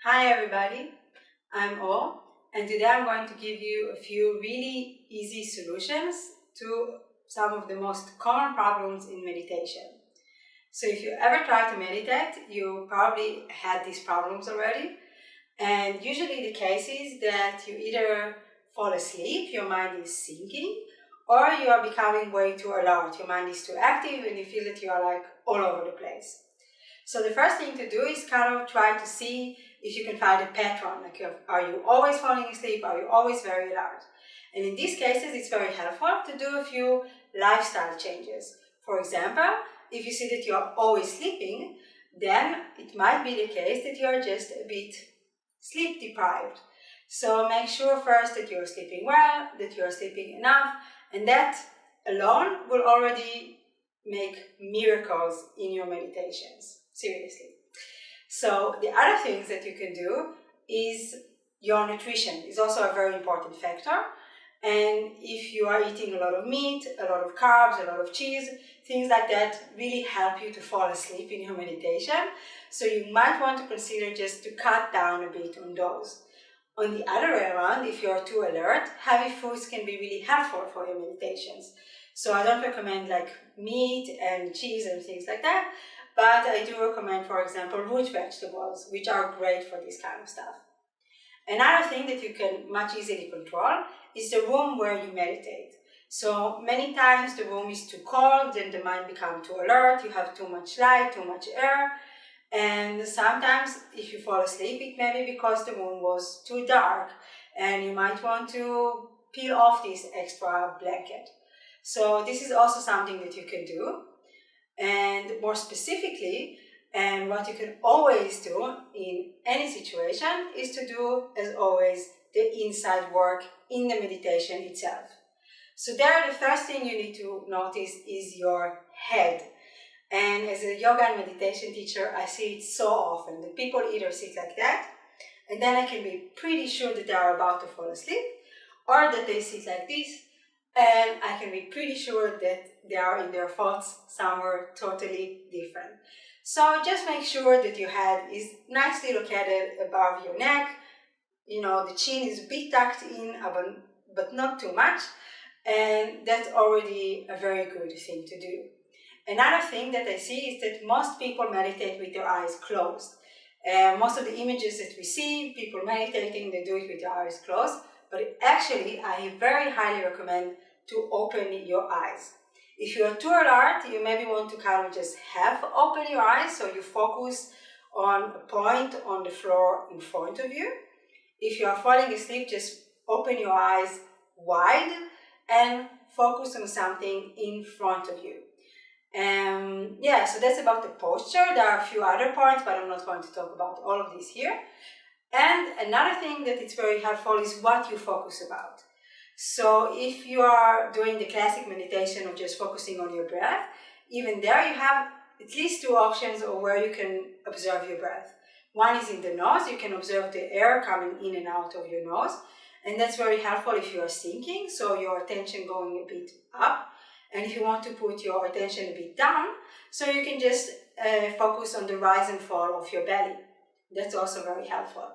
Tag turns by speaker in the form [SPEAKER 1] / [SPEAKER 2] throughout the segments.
[SPEAKER 1] Hi everybody, I'm O, and today I'm going to give you a few really easy solutions to some of the most common problems in meditation. So if you ever try to meditate, you probably had these problems already, and usually the case is that you either fall asleep, your mind is sinking, or you are becoming way too alert, your mind is too active and you feel that you are like all over the place. So the first thing to do is kind of try to see if you can find a pattern, like are you always falling asleep, are you always very alert? And in these cases, it's very helpful to do a few lifestyle changes. For example, if you see that you are always sleeping, then it might be the case that you are just a bit sleep deprived. So make sure first that you're sleeping well, that you're sleeping enough, and that alone will already make miracles in your meditations. Seriously. So the other things that you can do is your nutrition is also a very important factor. And if you are eating a lot of meat, a lot of carbs, a lot of cheese, things like that really help you to fall asleep in your meditation. So you might want to consider just to cut down a bit on those. On the other way around, if you're too alert, heavy foods can be really helpful for your meditations. So I don't recommend like meat and cheese and things like that, but I do recommend, for example, root vegetables, which are great for this kind of stuff. Another thing that you can much easily control is the room where you meditate. So many times the room is too cold, then the mind becomes too alert, you have too much light, too much air, and sometimes if you fall asleep, it may be because the room was too dark and you might want to peel off this extra blanket. So this is also something that you can do. And more specifically, and what you can always do in any situation is to do, as always, the inside work in the meditation itself. So there, the first thing you need to notice is your head. And as a yoga and meditation teacher, I see it so often that people either sit like that, and then I can be pretty sure that they are about to fall asleep, or that they sit like this, and I can be pretty sure that they are in their thoughts somewhere totally different. So just make sure that your head is nicely located above your neck. The chin is a bit tucked in, but not too much. And that's already a very good thing to do. Another thing that I see is that most people meditate with their eyes closed. Most of the images that we see, people meditating, they do it with their eyes closed. But actually, I very highly recommend to open your eyes. If you are too alert, you maybe want to kind of just half open your eyes so you focus on a point on the floor in front of you. If you are falling asleep, just open your eyes wide and focus on something in front of you. So that's about the posture. There are a few other points, but I'm not going to talk about all of these here. And another thing that is very helpful is what you focus about. So if you are doing the classic meditation of just focusing on your breath, even there you have at least two options of where you can observe your breath. One is in the nose. You can observe the air coming in and out of your nose. And that's very helpful if you are thinking, so your attention going a bit up. And if you want to put your attention a bit down, so you can just focus on the rise and fall of your belly. That's also very helpful.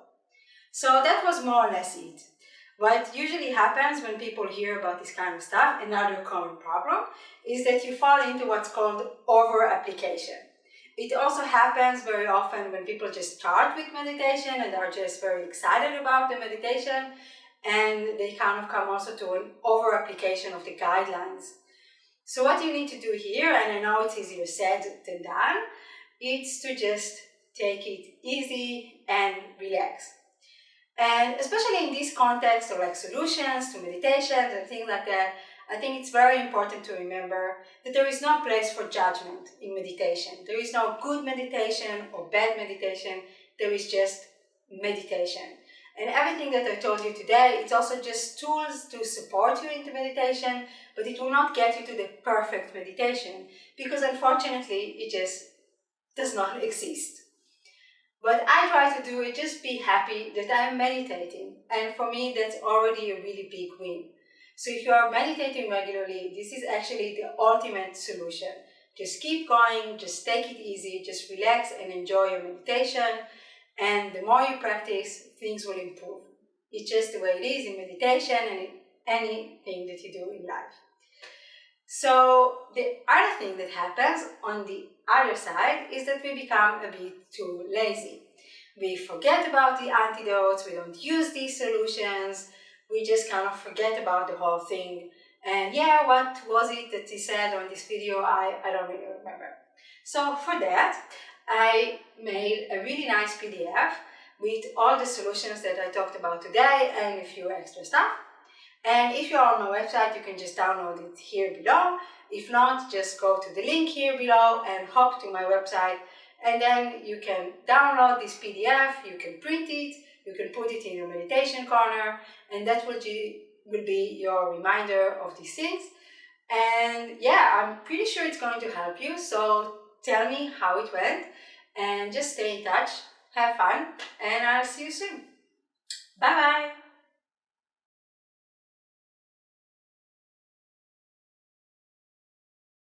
[SPEAKER 1] So that was more or less it. What usually happens when people hear about this kind of stuff, another common problem, is that you fall into what's called over-application. It also happens very often when people just start with meditation and are just very excited about the meditation, and they kind of come also to an over-application of the guidelines. So what you need to do here, and I know it's easier said than done, it's to just take it easy and relax. And especially in this context of like solutions to meditations and things like that, I think it's very important to remember that there is no place for judgment in meditation. There is no good meditation or bad meditation. There is just meditation. And everything that I told you today, it's also just tools to support you into meditation, but it will not get you to the perfect meditation because unfortunately it just does not exist. What I try to do is just be happy that I'm meditating. And for me, that's already a really big win. So if you are meditating regularly, this is actually the ultimate solution. Just keep going, just take it easy, just relax and enjoy your meditation. And the more you practice, things will improve. It's just the way it is in meditation and in anything that you do in life. So the other thing that happens on the other side is that we become a bit too lazy. We forget about the antidotes, we don't use these solutions, we just kind of forget about the whole thing. And yeah, what was it that he said on this video? I don't really remember. So for that, I made a really nice PDF with all the solutions that I talked about today and a few extra stuff. And if you're on my website, you can just download it here below. If not, just go to the link here below and hop to my website, and then you can download this PDF, you can print it, you can put it in your meditation corner, and that will be your reminder of these things. And yeah, I'm pretty sure it's going to help you, so tell me how it went, and just stay in touch, have fun, and I'll see you soon. Bye bye!